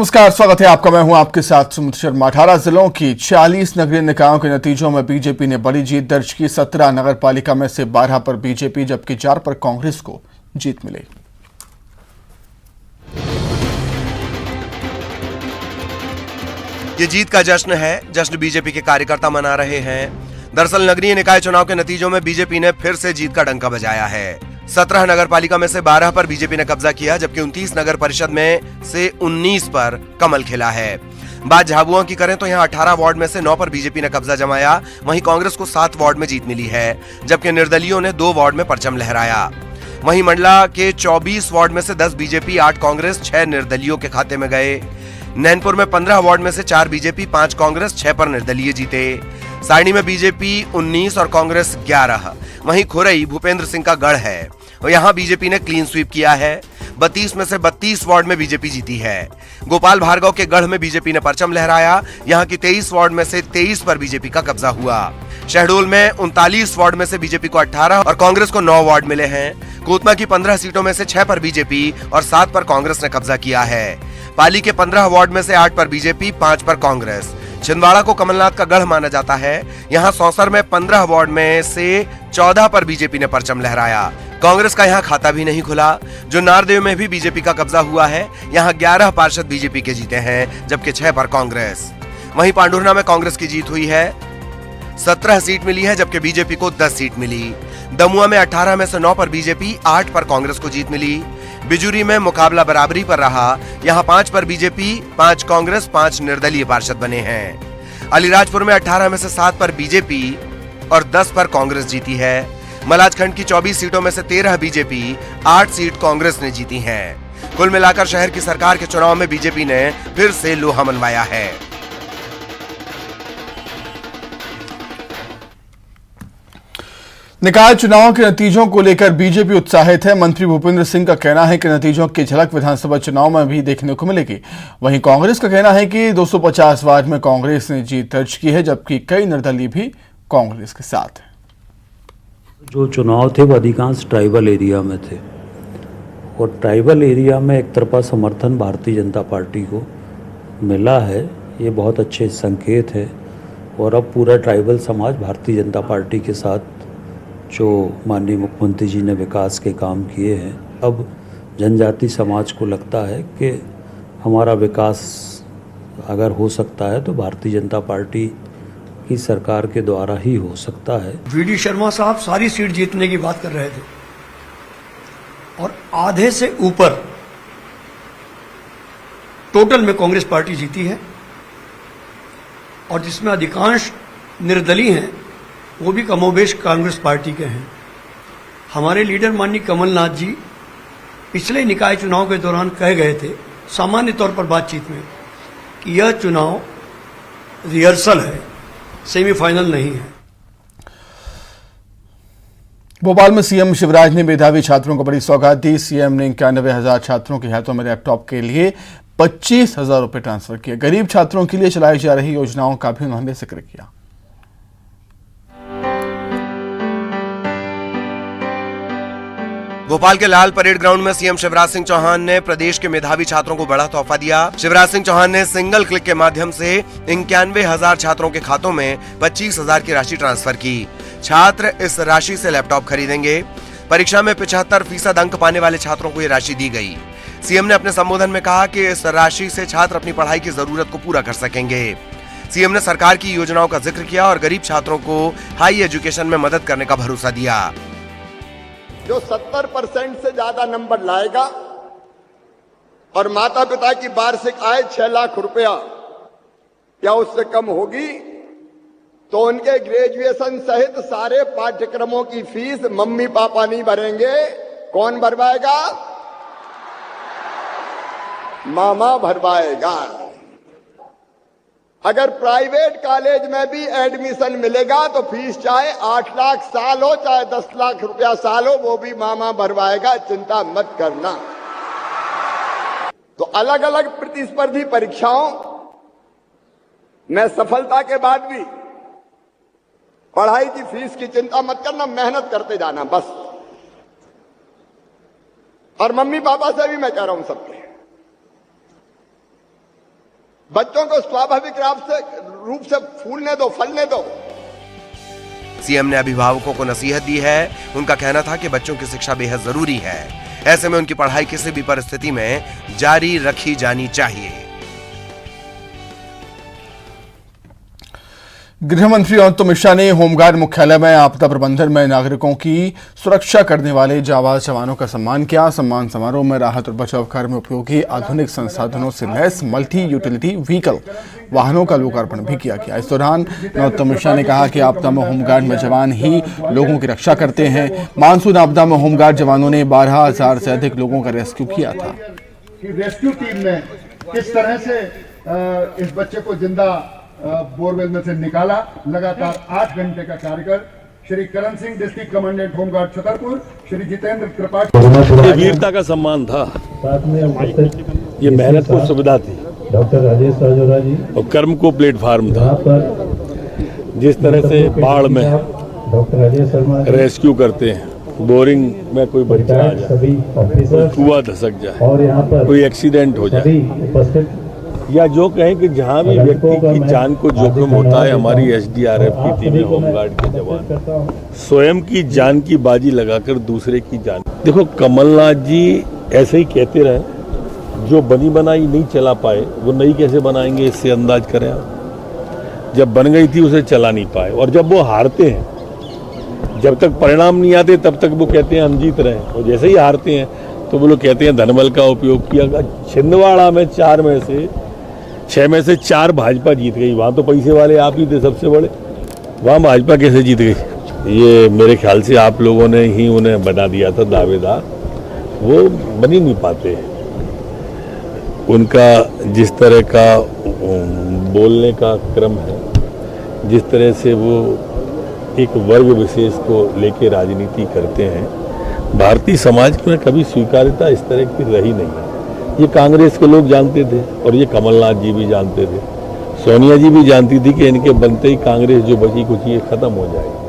नमस्कार, स्वागत है आपका। मैं हूं आपके साथ सुमित शर्मा। 18 जिलों की 40 नगरीय निकायों के नतीजों में बीजेपी ने बड़ी जीत दर्ज की। 17 नगर पालिका में से 12 पर बीजेपी जबकि 4 पर कांग्रेस को जीत मिली। ये जीत का जश्न है। जश्न बीजेपी के कार्यकर्ता मना रहे हैं। दरअसल नगरीय निकाय चुनाव के नतीजों में बीजेपी ने फिर से जीत का डंका बजाया है। 17 नगर पालिका में से 12 पर बीजेपी ने कब्जा किया, जबकि 29 नगर परिषद में से 19 पर कमल खिला है। बात झाबुआ की करें तो यहाँ 18 वार्ड में से 9 पर बीजेपी ने कब्जा जमाया। वहीं कांग्रेस को 7 वार्ड में जीत मिली है, जबकि निर्दलियों ने 2 वार्ड में परचम लहराया। वहीं मंडला के 24 वार्ड में से 10 बीजेपी, 8 कांग्रेस, 6 निर्दलियों के खाते में गए। नैनपुर में 15 वार्ड में से 4 बीजेपी, 5 कांग्रेस, 6 पर निर्दलीय जीते। सारणी में बीजेपी 19 और कांग्रेस 11। वहीं खुरई भूपेंद्र सिंह का गढ़ है और यहाँ बीजेपी ने क्लीन स्वीप किया है। 32 में से 32 वार्ड में बीजेपी जीती है। गोपाल भार्गव के गढ़ में बीजेपी ने परचम लहराया। यहाँ की 23 वार्ड में से 23 पर बीजेपी का कब्जा हुआ। शहडोल में 39 वार्ड में से बीजेपी को 18 और कांग्रेस को 9 वार्ड मिले हैं। कोतमा की 15 सीटों में से 6 पर बीजेपी और 7 पर कांग्रेस ने कब्जा किया है। पाली के 15 वार्ड में से 8 पर बीजेपी, 5 पर कांग्रेस। छिंदवाड़ा को कमलनाथ का गढ़ माना जाता है। यहाँ सौंसर में 15 वार्ड में से 14 पर बीजेपी ने परचम लहराया। कांग्रेस का यहाँ खाता भी नहीं खुला। जो नारदेव में भी बीजेपी का कब्जा हुआ है। यहाँ 11 पार्षद बीजेपी के जीते हैं, जबकि 6 पर कांग्रेस। वहीं पांडुरना में कांग्रेस की जीत हुई है। 17 सीट मिली है, जबकि बीजेपी को 10 सीट मिली। दमुआ में 18 में से 9 पर बीजेपी, 8 पर कांग्रेस को जीत मिली। बिजुरी में मुकाबला बराबरी पर रहा। यहाँ 5 पर बीजेपी, 5 कांग्रेस, 5 निर्दलीय पार्षद बने हैं। अलीराजपुर में 18 में से 7 पर बीजेपी और 10 पर कांग्रेस जीती है। मलाजखंड की 24 सीटों में से 13 बीजेपी, 8 सीट कांग्रेस ने जीती हैं। कुल मिलाकर शहर की सरकार के चुनाव में बीजेपी ने फिर से लोहा मनवाया है। निकाय चुनाव के नतीजों को लेकर बीजेपी उत्साहित है। मंत्री भूपेंद्र सिंह का कहना है कि नतीजों की झलक विधानसभा चुनाव में भी देखने को मिलेगी। वहीं कांग्रेस का कहना है कि 250 वार्ड में कांग्रेस ने जीत दर्ज की है, जबकि कई निर्दलीय भी कांग्रेस के साथ हैं। जो चुनाव थे वो अधिकांश ट्राइबल एरिया में थे और ट्राइबल एरिया में एक तरफा समर्थन भारतीय जनता पार्टी को मिला है। ये बहुत अच्छे संकेत है और अब पूरा ट्राइबल समाज भारतीय जनता पार्टी के साथ जो माननीय मुख्यमंत्री जी ने विकास के काम किए हैं, अब जनजाति समाज को लगता है कि हमारा विकास अगर हो सकता है तो भारतीय जनता पार्टी की सरकार के द्वारा ही हो सकता है। वीडी शर्मा साहब सारी सीट जीतने की बात कर रहे थे और आधे से ऊपर टोटल में कांग्रेस पार्टी जीती है और जिसमें अधिकांश निर्दलीय हैं वो भी कमोबेश कांग्रेस पार्टी के हैं। हमारे लीडर माननीय कमलनाथ जी पिछले निकाय चुनाव के दौरान कह गए थे सामान्य तौर पर बातचीत में कि यह चुनाव रिहर्सल है, सेमीफाइनल नहीं है। भोपाल में सीएम शिवराज ने मेधावी छात्रों को बड़ी सौगात दी। सीएम ने 91,000 छात्रों के हाथों में लैपटॉप के लिए 25,000 रुपए ट्रांसफर किए। गरीब छात्रों के लिए चलाई जा रही योजनाओं का भी उन्होंने जिक्र किया। भोपाल के लाल परेड ग्राउंड में सीएम शिवराज सिंह चौहान ने प्रदेश के मेधावी छात्रों को बड़ा तोहफा दिया। शिवराज सिंह चौहान ने सिंगल क्लिक के माध्यम से 91,000 छात्रों के खातों में 25,000 की राशि ट्रांसफर की। छात्र इस राशि से लैपटॉप खरीदेंगे। परीक्षा में 75% अंक पाने वाले छात्रों को ये राशि दी गई। सीएम ने अपने संबोधन में कहा कि इस राशि से छात्र अपनी पढ़ाई की जरूरत को पूरा कर सकेंगे। सीएम ने सरकार की योजनाओं का जिक्र किया और गरीब छात्रों को हाई एजुकेशन में मदद करने का भरोसा दिया। जो 70% से ज्यादा नंबर लाएगा और माता पिता की वार्षिक आय 6 लाख रुपया या उससे कम होगी तो उनके ग्रेजुएशन सहित सारे पाठ्यक्रमों की फीस मम्मी पापा नहीं भरेंगे। कौन भरवाएगा? मामा भरवाएगा। अगर प्राइवेट कॉलेज में भी एडमिशन मिलेगा तो फीस चाहे 8 लाख साल हो चाहे 10 लाख रुपया साल हो, वो भी मामा भरवाएगा, चिंता मत करना। तो अलग अलग प्रतिस्पर्धी परीक्षाओं में सफलता के बाद भी पढ़ाई की फीस की चिंता मत करना, मेहनत करते जाना बस। और मम्मी पापा से भी मैं कह रहा हूं सबके, बच्चों को स्वाभाविक रूप से फूलने दो, फलने दो। सीएम ने अभिभावकों को नसीहत दी है। उनका कहना था कि बच्चों की शिक्षा बेहद जरूरी है, ऐसे में उनकी पढ़ाई किसी भी परिस्थिति में जारी रखी जानी चाहिए। गृह मंत्री अमित शाह ने होमगार्ड मुख्यालय में आपदा प्रबंधन में नागरिकों की सुरक्षा करने वाले जाबाज जवानों का सम्मान किया। सम्मान समारोह में राहत और बचाव कार्य में उपयोगी आधुनिक संसाधनों से लैस मल्टी यूटिलिटी व्हीकल वाहनों का लोकार्पण भी किया गया। इस दौरान अमित शाह ने कहा कि आपदा में होमगार्ड में जवान ही लोगों की रक्षा करते हैं। मानसून आपदा में होमगार्ड जवानों ने 12,000 से अधिक लोगों का रेस्क्यू किया था। रेस्क्यू टीम ने किस तरह से इस बच्चे को जिंदा बोरवेल में से निकाला। लगातार 8 घंटे का कार्य कर Shri Karan Singh district commandant home guard Chhatarpur, Shri Jitendra Tripathi. ये वीरता का सम्मान था, ये मेहनत को सुविधा थी, डॉक्टर राजेश राजौरा जी और कर्म को प्लेटफार्म था। जिस तरह से बाढ़ में डॉक्टर राजेश शर्मा रेस्क्यू करते हैं, बोरिंग में कोई बच्चा आ जाए, सभी ऑफिसर कुआं धसक जाए, और यहाँ पर कोई एक्सीडेंट हो जाए, उपस्थित या जो कहें कि जहाँ भी व्यक्ति की जान को जोखिम होता है, हमारी SDRF की टीमें, होमगार्ड के जवान स्वयं की जान की बाजी लगाकर दूसरे की जान। देखो, कमलनाथ जी ऐसे ही कहते रहे, जो बनी बनाई नहीं चला पाए वो नई कैसे बनाएंगे, इससे अंदाज करें आप। जब बन गई थी उसे चला नहीं पाए, और जब वो हारते हैं, जब तक परिणाम नहीं आते तब तक वो कहते हैं हम जीत रहे हैं, और जैसे ही हारते हैं तो वो लोग कहते हैं धनबल का उपयोग किया। छिंदवाड़ा में 6 में से 4 भाजपा जीत गई। वहाँ तो पैसे वाले आप ही थे सबसे बड़े, वहाँ भाजपा कैसे जीत गई? ये मेरे ख्याल से आप लोगों ने ही उन्हें बना दिया था दावेदार, वो बन ही नहीं पाते। उनका जिस तरह का बोलने का क्रम है, जिस तरह से वो एक वर्ग विशेष को लेके राजनीति करते हैं, भारतीय समाज में कभी स्वीकार्यता इस तरह की रही नहीं है। ये कांग्रेस के लोग जानते थे और ये कमलनाथ जी भी जानते थे, सोनिया जी भी जानती थी कि इनके बनते ही कांग्रेस जो बची कुछ ये खत्म हो जाएगी।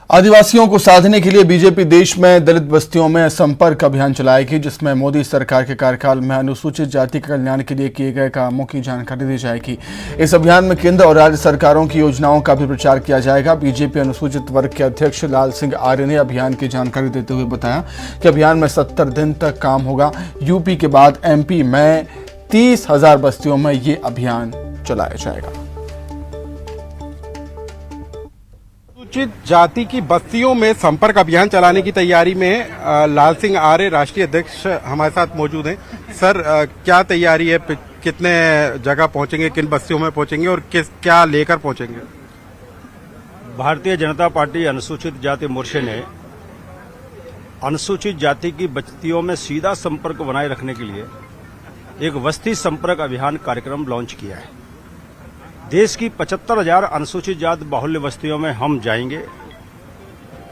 आदिवासियों को साधने के लिए बीजेपी देश में दलित बस्तियों में संपर्क अभियान चलाएगी, जिसमें मोदी सरकार के कार्यकाल में अनुसूचित जाति के कल्याण के लिए किए गए कामों की जानकारी दी जाएगी। इस अभियान में केंद्र और राज्य सरकारों की योजनाओं का भी प्रचार किया जाएगा। बीजेपी अनुसूचित वर्ग के अध्यक्ष लाल सिंह आर्य ने अभियान की जानकारी देते हुए बताया कि अभियान में 70 दिन तक काम होगा। यूपी के बाद MP में 30,000 बस्तियों में ये अभियान चलाया जाएगा। अनुसूचित जाति की बस्तियों में संपर्क अभियान चलाने की तैयारी में लाल सिंह आर्य राष्ट्रीय अध्यक्ष हमारे साथ मौजूद हैं। सर, क्या तैयारी है? कितने जगह पहुंचेंगे, किन बस्तियों में पहुंचेंगे और क्या लेकर पहुंचेंगे? भारतीय जनता पार्टी अनुसूचित जाति मोर्चे ने अनुसूचित जाति की बस्तियों में सीधा संपर्क बनाए रखने के लिए एक बस्ती संपर्क अभियान कार्यक्रम लॉन्च किया है। देश की 75,000 अनुसूचित जाति बाहुल्य बस्तियों में हम जाएंगे,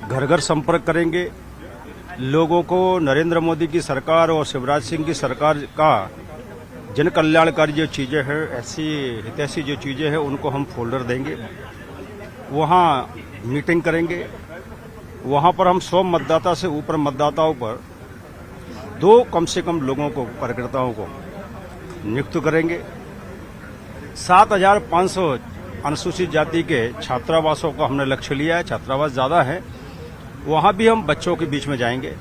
घर घर संपर्क करेंगे, लोगों को नरेंद्र मोदी की सरकार और शिवराज सिंह की सरकार का जन कल्याणकारी जो चीजें हैं, ऐसी हितैषी जो चीजें हैं, उनको हम फोल्डर देंगे, वहाँ मीटिंग करेंगे। वहाँ पर हम 100 मतदाता से ऊपर मतदाताओं पर 2 कम से कम लोगों को, कार्यकर्ताओं को नियुक्त करेंगे। 7,500 अनुसूचित जाति के छात्रावासों का हमने लक्ष्य लिया है, छात्रावास ज्यादा है, वहां भी हम बच्चों के बीच में जाएंगे।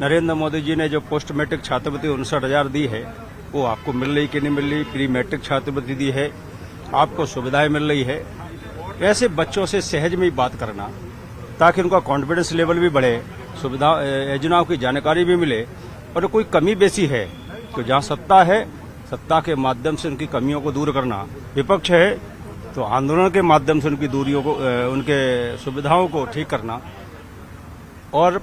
नरेंद्र मोदी जी ने जो पोस्ट मैट्रिक छात्रवृत्ति 59,000 दी है, वो आपको मिल रही कि नहीं मिल रही? प्री मैट्रिक छात्रवृत्ति दी है, आपको सुविधाएं मिल रही है? ऐसे बच्चों से सहज में ही बात करना, ताकि उनका कॉन्फिडेंस लेवल भी बढ़े, सुविधा योजनाओं की जानकारी भी मिले, और कोई कमी बेसी है तो जहाँ सत्ता है, सत्ता के माध्यम से उनकी कमियों को दूर करना, विपक्ष है तो आंदोलन के माध्यम से उनकी दूरियों को, उनके सुविधाओं को ठीक करना, और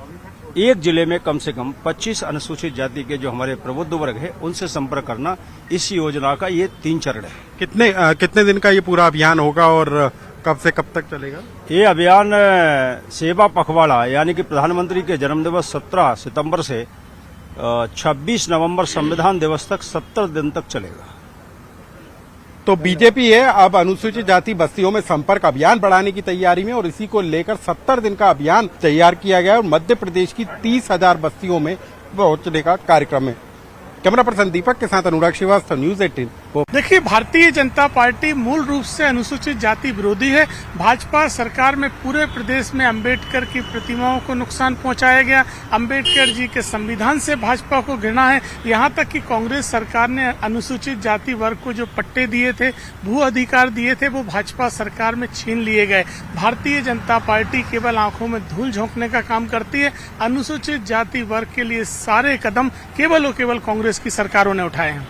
एक जिले में कम से कम 25 अनुसूचित जाति के जो हमारे प्रबुद्ध वर्ग है उनसे संपर्क करना, इस योजना का ये 3 चरण है। कितने दिन का ये पूरा अभियान होगा और कब से कब तक चलेगा? ये अभियान सेवा पखवाड़ा यानी कि प्रधानमंत्री के जन्मदिवस 17 सितंबर से 26 नवंबर संविधान दिवस तक 70 दिन तक चलेगा। तो बीजेपी है अब अनुसूचित जाति बस्तियों में संपर्क अभियान बढ़ाने की तैयारी में, और इसी को लेकर 70 दिन का अभियान तैयार किया गया और मध्य प्रदेश की 30,000 बस्तियों में पहुंचने का कार्यक्रम है। कैमरा पर्सन दीपक के साथ अनुराग श्रीवास्तव, न्यूज़ 18 देखिए, भारतीय जनता पार्टी मूल रूप से अनुसूचित जाति विरोधी है। भाजपा सरकार में पूरे प्रदेश में अंबेडकर की प्रतिमाओं को नुकसान पहुंचाया गया। अंबेडकर जी के संविधान से भाजपा को घृणा है। यहां तक कि कांग्रेस सरकार ने अनुसूचित जाति वर्ग को जो पट्टे दिए थे, भू अधिकार दिए थे, वो भाजपा सरकार में छीन लिए गए। भारतीय जनता पार्टी केवल आंखों में धूल झोंकने का काम करती है। अनुसूचित जाति वर्ग के लिए सारे कदम केवल और केवल कांग्रेस की सरकारों ने उठाए हैं।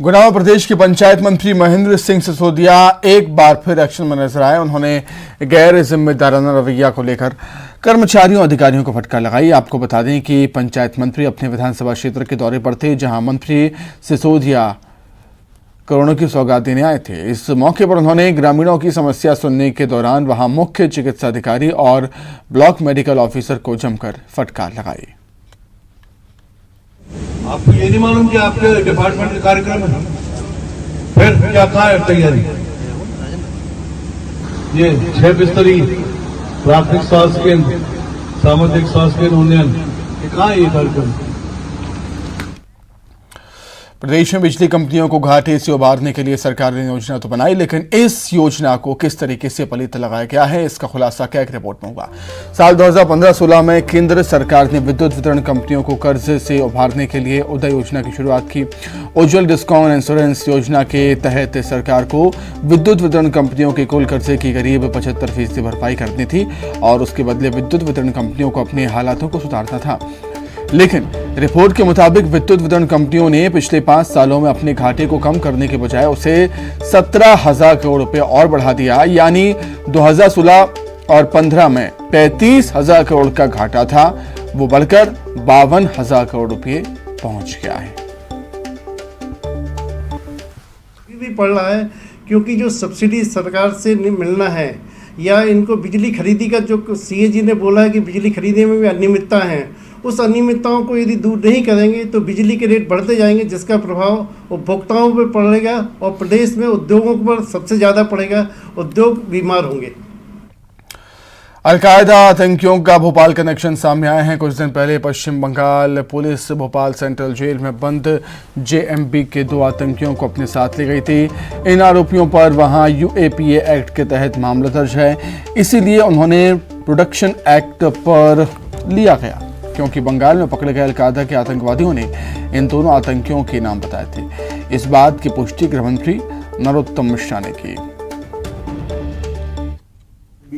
गुना में प्रदेश के पंचायत मंत्री महेंद्र सिंह सिसोदिया एक बार फिर एक्शन में नजर आए। उन्होंने गैर जिम्मेदाराना रवैया को लेकर कर्मचारियों और अधिकारियों को फटकार लगाई। आपको बता दें कि पंचायत मंत्री अपने विधानसभा क्षेत्र के दौरे पर थे, जहां मंत्री सिसोदिया करोड़ों की सौगात देने आए थे। इस मौके पर उन्होंने ग्रामीणों की समस्या सुनने के दौरान वहां मुख्य चिकित्सा अधिकारी और ब्लॉक मेडिकल ऑफिसर को जमकर फटकार लगाई। आपको ये नहीं मालूम कि आपके डिपार्टमेंट का कार्यक्रम है? फिर क्या कहा है तैयारी? ये 6 बिस्तरी प्राथमिक स्वास्थ्य केंद्र, सामुदायिक स्वास्थ्य केंद्र उन्नयन, ये कहाँ है ये कार्यक्रम? प्रदेश में बिजली कंपनियों को घाटे से उबारने के लिए सरकार ने योजना तो बनाई, लेकिन इस योजना को किस तरीके से पलीत लगाया गया है, इसका खुलासा क्या एक रिपोर्ट में हुआ। साल 2015-16 में केंद्र सरकार ने विद्युत वितरण कंपनियों को कर्ज से उबारने के लिए उदय योजना की शुरुआत की। उज्ज्वल डिस्काउंट इंश्योरेंस योजना के तहत सरकार को विद्युत वितरण कंपनियों के कुल कर्जे की करीब 75% भरपाई करनी थी और उसके बदले विद्युत वितरण कंपनियों को अपने हालातों को सुधारना था। लेकिन रिपोर्ट के मुताबिक विद्युत वितरण कंपनियों ने पिछले 5 सालों में अपने घाटे को कम करने के बजाय उसे 17,000 करोड़ रुपए और बढ़ा दिया। यानी 2016 और 15 में 35,000 करोड़ का घाटा था, वो बढ़कर 52,000 करोड़ रुपए पहुंच गया है। भी पड़ रहा है क्योंकि जो सब्सिडी सरकार से मिलना है या इनको बिजली खरीदी का जो सीएजी ने बोला है कि बिजली खरीदने में भी अनियमितता है, उस अनियमितताओं को यदि दूर नहीं करेंगे तो बिजली के रेट बढ़ते जाएंगे, जिसका प्रभाव उपभोक्ताओं पर पड़ेगा और प्रदेश में उद्योगों पर सबसे ज़्यादा पड़ेगा। उद्योग बीमार होंगे। अलकायदा आतंकियों का भोपाल कनेक्शन सामने आए हैं। कुछ दिन पहले Paschim Bangal police Bhopal central jail में बंद जेएमबी के 2 आतंकियों को अपने साथ ले गई थी। इन आरोपियों पर वहां यूएपीए एक्ट के तहत मामला दर्ज है, इसीलिए उन्होंने प्रोडक्शन एक्ट पर लिया गया, क्योंकि बंगाल में पकड़े गए अलकायदा के आतंकवादियों ने इन दोनों आतंकियों के नाम बताए थे। इस बात की पुष्टि गृह मंत्री नरोत्तम मिश्रा ने की।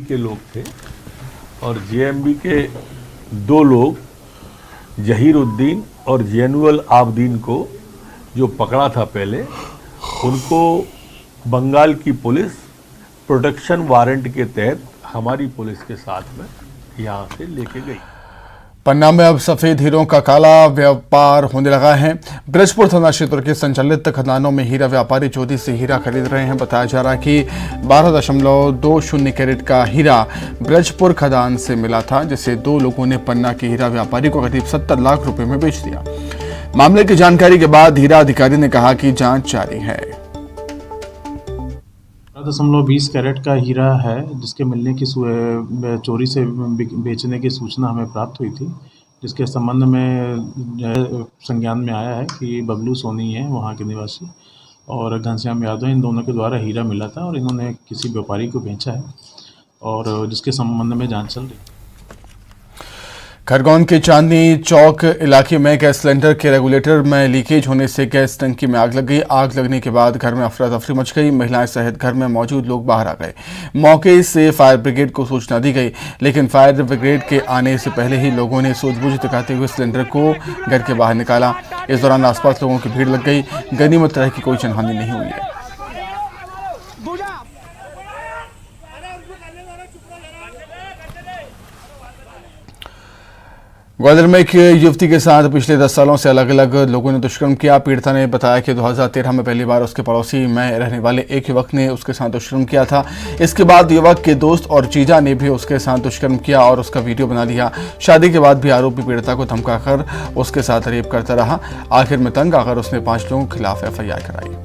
के लोग थे और जेएमबी के 2 लोग जहीरुद्दीन और जैनुअल आबदीन को जो पकड़ा था पहले, उनको बंगाल की पुलिस प्रोटेक्शन वारंट के तहत हमारी पुलिस के साथ में यहाँ से लेके गई। पन्ना में अब सफेद हीरों का काला व्यापार होने लगा है। ब्रजपुर थाना क्षेत्र के संचालित खदानों में हीरा व्यापारी ज्योति से हीरा खरीद रहे हैं। बताया जा रहा है कि 12.20 कैरेट का हीरा ब्रजपुर खदान से मिला था, जिसे 2 लोगों ने पन्ना के हीरा व्यापारी को करीब 70 लाख रुपए में बेच दिया। मामले की जानकारी के बाद हीरा अधिकारी ने कहा कि जांच जारी है। 12.20 कैरेट का हीरा है, जिसके मिलने की चोरी से बेचने की सूचना हमें प्राप्त हुई थी, जिसके संबंध में संज्ञान में आया है कि बबलू सोनी है वहाँ के निवासी और घनश्याम यादव, इन दोनों के द्वारा हीरा मिला था और इन्होंने किसी व्यापारी को बेचा है और जिसके संबंध में जांच चल रही है। खरगोन के चांदनी चौक इलाके में गैस सिलेंडर के रेगुलेटर में लीकेज होने से गैस टंकी में आग लग गई। आग लगने के बाद घर में अफरा तफरी मच गई। महिलाएं सहित घर में मौजूद लोग बाहर आ गए। मौके से फायर ब्रिगेड को सूचना दी गई, लेकिन फायर ब्रिगेड के आने से पहले ही लोगों ने सूझबूझ दिखाते हुए सिलेंडर को घर के बाहर निकाला। इस दौरान आसपास लोगों की भीड़ लग गई। गनीमत तरह की कोई जनहानि नहीं हुई है। ग्वालियर में एक युवती के साथ पिछले 10 सालों से अलग अलग लोगों ने दुष्कर्म किया। पीड़िता ने बताया कि 2013 में पहली बार उसके पड़ोसी में रहने वाले एक युवक ने उसके साथ दुष्कर्म किया था। इसके बाद युवक के दोस्त और जीजा ने भी उसके साथ दुष्कर्म किया और उसका वीडियो बना लिया। शादी के बाद भी आरोपी पीड़िता को धमकाकर उसके साथ रेप करता रहा। आखिर में तंग आकर उसने 5 लोगों के खिलाफ FIR कराई।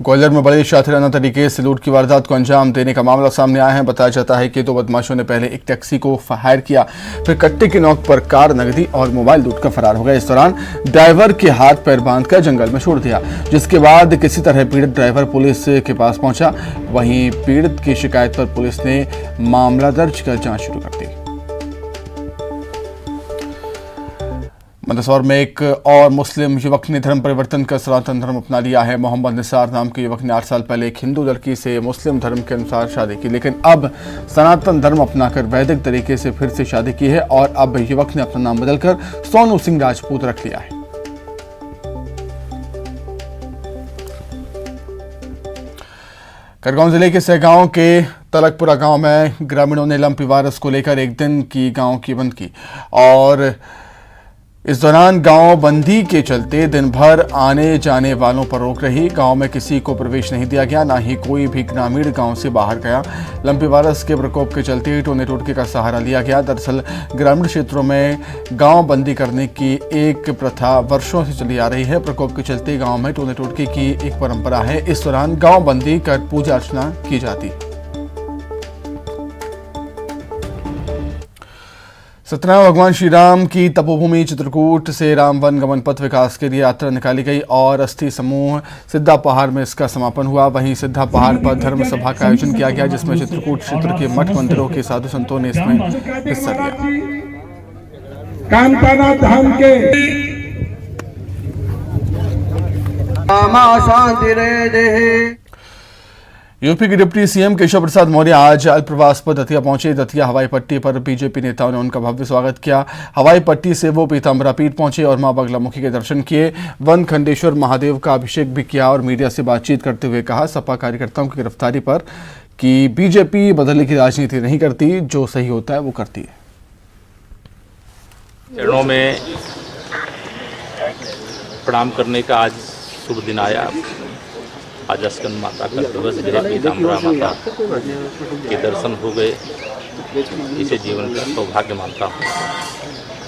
ग्वालियर में बड़े शातिराना तरीके से लूट की वारदात को अंजाम देने का मामला सामने आया है। बताया जाता है कि दो बदमाशों ने पहले एक टैक्सी को फायर किया, फिर कट्टे की नोक पर कार, नकदी और मोबाइल लूट कर फरार हो गए। इस दौरान ड्राइवर के हाथ पैर बांधकर जंगल में छोड़ दिया, जिसके बाद किसी तरह पीड़ित ड्राइवर पुलिस के पास पहुंचा। वहीं पीड़ित की शिकायत पर पुलिस ने मामला दर्ज कर जांच शुरू कर दी। मंदसौर में एक और मुस्लिम युवक ने धर्म परिवर्तन कर सनातन धर्म अपना लिया है। मोहम्मद निसार नाम के युवक ने 8 साल पहले एक हिंदू लड़की से मुस्लिम धर्म के अनुसार शादी की, लेकिन अब सनातन धर्म अपनाकर वैदिक तरीके से फिर से शादी की है और अब युवक ने अपना नाम बदलकर सोनू सिंह राजपूत रख लिया है। खरगोन जिले के सहगांव के तलकपुरा गांव में ग्रामीणों ने लंपी वायरस को लेकर एक दिन की गांव की बंद की और इस दौरान गांव बंदी के चलते दिन भर आने जाने वालों पर रोक रही। गांव में किसी को प्रवेश नहीं दिया गया, ना ही कोई भी ग्रामीण गांव से बाहर गया। लंपी वायरस के प्रकोप के चलते टोने टोटके का सहारा लिया गया। दरअसल ग्रामीण क्षेत्रों में गांव बंदी करने की एक प्रथा वर्षों से चली आ रही है। प्रकोप के चलते गांव में टोने टोटके की एक परंपरा है। इस दौरान गांव बंदी कर पूजा अर्चना की जाती है। सतना भगवान श्री राम की तपोभूमि चित्रकूट से राम वन गमन पथ विकास के लिए यात्रा निकाली गई और अस्थि समूह सिद्धा पहाड़ में इसका समापन हुआ। वहीं सिद्धा पहाड़ पर धर्म सभा का आयोजन किया गया, जिसमें चित्रकूट क्षेत्र के मठ मंदिरों के साधु संतों ने इसमें हिस्सा लिया। कांतानाथ धाम के यूपी के डिप्टी सीएम केशव प्रसाद मौर्य आज अल्पप्रवास पर दतिया पहुंचे। दतिया हवाई पट्टी पर बीजेपी नेताओं ने उनका भव्य स्वागत किया। हवाई पट्टी से वो पीताम्बरा पीठ पहुंचे और मां बगलामुखी के दर्शन किए। वन खंडेश्वर महादेव का अभिषेक भी किया और मीडिया से बातचीत करते हुए कहा सपा कार्यकर्ताओं की गिरफ्तारी पर कि बीजेपी बदलने की राजनीति नहीं करती, जो सही होता है वो करती है। चरणों में प्रणाम करने का आज शुभ दिन आया। आज स्कंद माता का दिवस है, पीताम्बरा माता के दर्शन हो गए। इसे जीवन का सौभाग्य मानता हूँ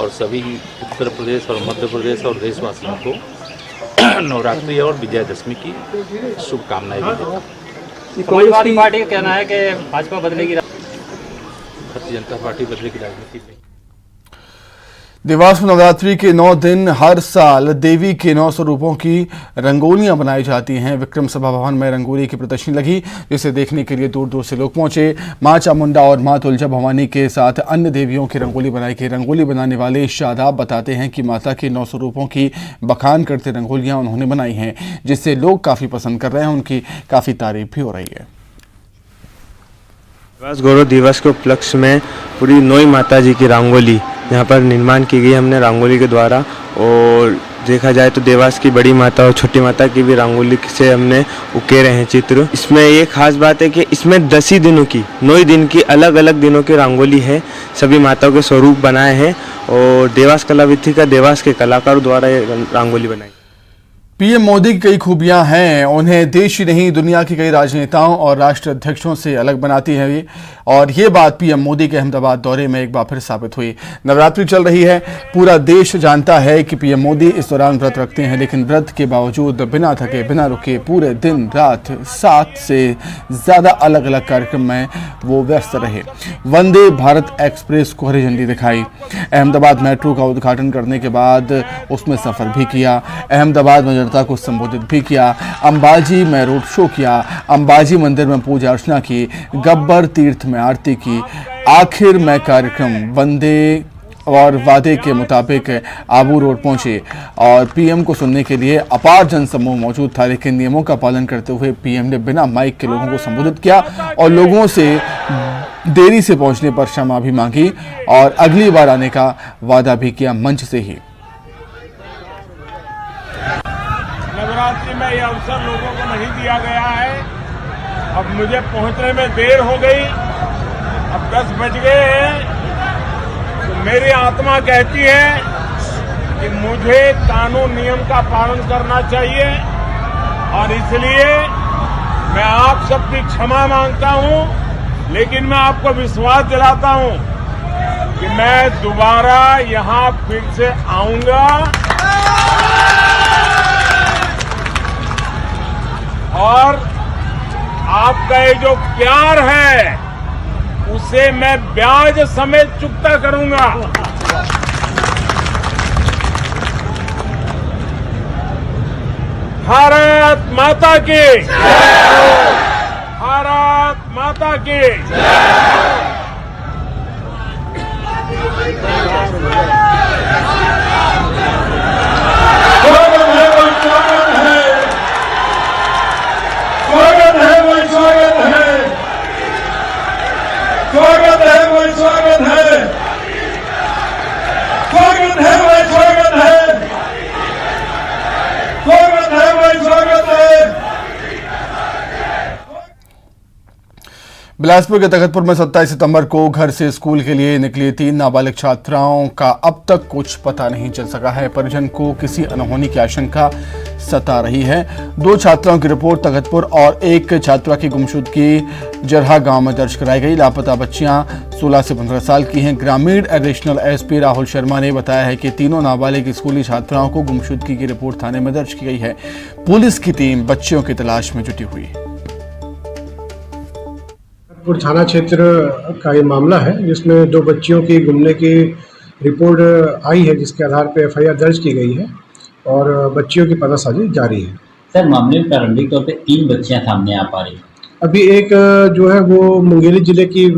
और सभी उत्तर प्रदेश और मध्य प्रदेश और देशवासियों को नवरात्रि और विजयदशमी की शुभकामनाएं भी देता हूँ। समाजवादी पार्टी का कहना है कि भाजपा बदलेगी, भारतीय जनता पार्टी बदलेगी राजनीति में। देवास में नवरात्रि के 9 दिन हर साल देवी के 9 स्वरूपों की रंगोलियां बनाई जाती हैं। विक्रम सभा भवन में रंगोली की प्रदर्शनी लगी, जिसे देखने के लिए दूर दूर से लोग पहुंचे। मां चामुंडा और मां तुलजा भवानी के साथ अन्य देवियों की रंगोली बनाई गई। रंगोली बनाने वाले शादाब बताते हैं कि माता के 9 स्वरूपों की बखान करते रंगोलियां उन्होंने बनाई हैं, जिससे लोग काफ़ी पसंद कर रहे हैं। उनकी काफ़ी तारीफ भी हो रही है। देवास गौरव दिवस के उपलक्ष्य में पूरी 9 माता जी की रंगोली यहाँ पर निर्माण की गई हमने रंगोली के द्वारा। और देखा जाए तो देवास की बड़ी माता और छोटी माता की भी रंगोली से हमने उकेरे हैं चित्र। इसमें ये खास बात है कि इसमें 10 ही दिनों की 9 दिन की अलग अलग दिनों की रंगोली है। सभी माताओं के स्वरूप बनाए हैं और देवास कलाविथी का देवास के कलाकारों द्वारा ये रंगोली बनाई। पीएम मोदी की कई खूबियां हैं, उन्हें देश ही नहीं दुनिया के कई राजनेताओं और राष्ट्र अध्यक्षों से अलग बनाती है और ये बात पीएम मोदी के अहमदाबाद दौरे में एक बार फिर साबित हुई। नवरात्रि चल रही है, पूरा देश जानता है कि पीएम मोदी इस दौरान व्रत रखते हैं, लेकिन व्रत के बावजूद बिना थके बिना रुके पूरे दिन रात 7 से ज़्यादा अलग अलग कार्यक्रम में वो व्यस्त रहे। वंदे भारत एक्सप्रेस को हरी झंडी दिखाई, अहमदाबाद मेट्रो का उद्घाटन करने के बाद उसमें सफ़र भी किया, अहमदाबाद में जनता को संबोधित भी किया, अंबाजी में रोड शो किया, अंबाजी मंदिर में पूजा अर्चना की, गब्बर तीर्थ में आरती की। आखिर में कार्यक्रम वंदे और वादे के मुताबिक आबू रोड पहुंचे और पीएम को सुनने के लिए अपार जनसमूह मौजूद था, लेकिन नियमों का पालन करते हुए पीएम ने बिना माइक के लोगों को संबोधित किया और लोगों से देरी से पहुंचने पर क्षमा भी मांगी और अगली बार आने का वादा भी किया मंच से ही। नवरात्रि में यह अवसर लोगों को नहीं दिया गया है। अब मुझे पहुंचने में देर हो गई, अब 10 बज गए हैं, तो मेरी आत्मा कहती है कि मुझे कानून नियम का पालन करना चाहिए और इसलिए मैं आप सबकी क्षमा मांगता हूं, लेकिन मैं आपको विश्वास दिलाता हूं कि मैं दोबारा यहां फिर से आऊंगा और आपका ये जो प्यार है उसे मैं ब्याज समेत चुकता करूंगा। भारत माता की, भारत माता की। बिलासपुर के तखतपुर में 27 सितंबर को घर से स्कूल के लिए निकली 3 नाबालिग छात्राओं का अब तक कुछ पता नहीं चल सका है। परिजन को किसी अनहोनी की आशंका सता रही है। 2 छात्राओं की रिपोर्ट तखतपुर और 1 छात्रा की गुमशुदगी जरहा गांव में दर्ज कराई गई। लापता बच्चियां 16 से 15 साल की हैं। ग्रामीण एडिशनल एसपी राहुल शर्मा ने बताया है कि तीनों नाबालिग स्कूली छात्राओं को गुमशुदगी की रिपोर्ट थाने में दर्ज की गई है। पुलिस की टीम बच्चियों की तलाश में जुटी हुई है। थाना क्षेत्र का ये मामला है जिसमें 2 बच्चियों की गुमने की रिपोर्ट आई है, जिसके आधार पर एफआईआर दर्ज की गई है और बच्चियों की पतासाजी जारी है। सर, मामले में प्रारंभिक तौर पे 3 बच्चियां सामने आ पा रही हैं। अभी एक जो है वो मुंगेली जिले की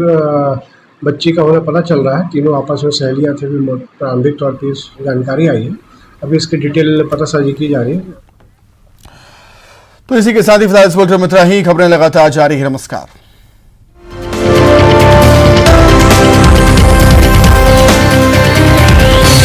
बच्ची का होना पता चल रहा है। तीनों आपस में सहेलियां थे, भी प्रारंभिक तौर पर जानकारी आई है। अभी इसकी डिटेल पतासाजी की जा रही है। तो इसी के साथ ही फिलहाल इस वक्त में इतना ही। खबरें लगातार जारी है। नमस्कार।